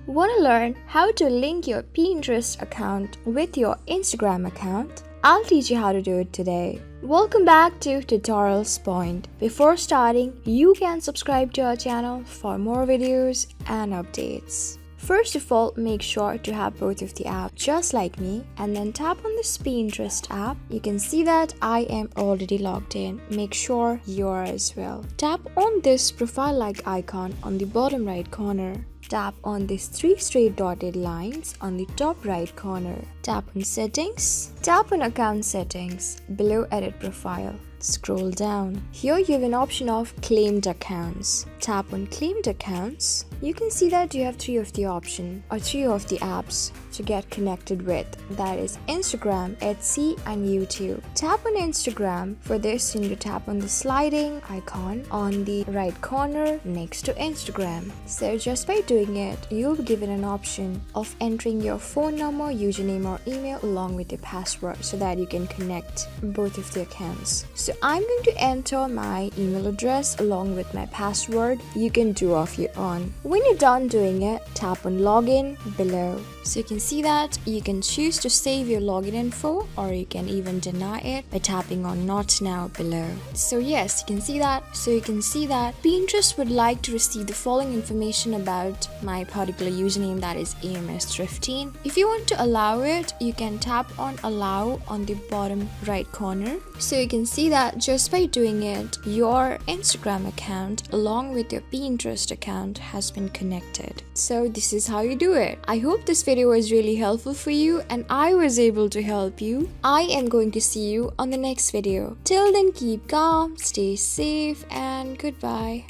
Want to learn how to link your Pinterest account with your Instagram account? I'll teach you how to do it today. Welcome back to Tutorials Point. Before starting, you can subscribe to our channel for more videos and updates. First of all, make sure to have both of the apps just like me, and then tap on this Pinterest app. You can see that I am already logged in. Make sure you are as well. Tap on this profile-like icon on the bottom right corner. Tap on these 3 straight dotted lines on the top right corner. Tap on Settings. Tap on Account Settings below Edit Profile. Scroll down. Here you have an option of Claimed Accounts. Tap on Claimed Accounts. You can see that you have 3 of the options or 3 of the apps to get connected with. That is Instagram, Etsy and YouTube. Tap on Instagram. For this, you need to tap on the sliding icon on the right corner next to Instagram. So just by doing it, you'll be given an option of entering your phone number, username or email along with your password so that you can connect both of the accounts. So I'm going to enter my email address along with my password. You can do off your own. When you're done doing it, tap on Login below. So you can see that you can choose to save your login info, or you can even deny it by tapping on Not Now below. So yes, you can see that. Pinterest would like to receive the following information about my particular username, that is AMS15. If you want to allow it, you can tap on Allow on the bottom right corner. So you can see that just by doing it, your Instagram account along with your Pinterest account has been connected. So this is how you do it. I hope this video was really helpful for you and I was able to help you. I am going to see you on the next video. Till then, keep calm, stay safe, and goodbye.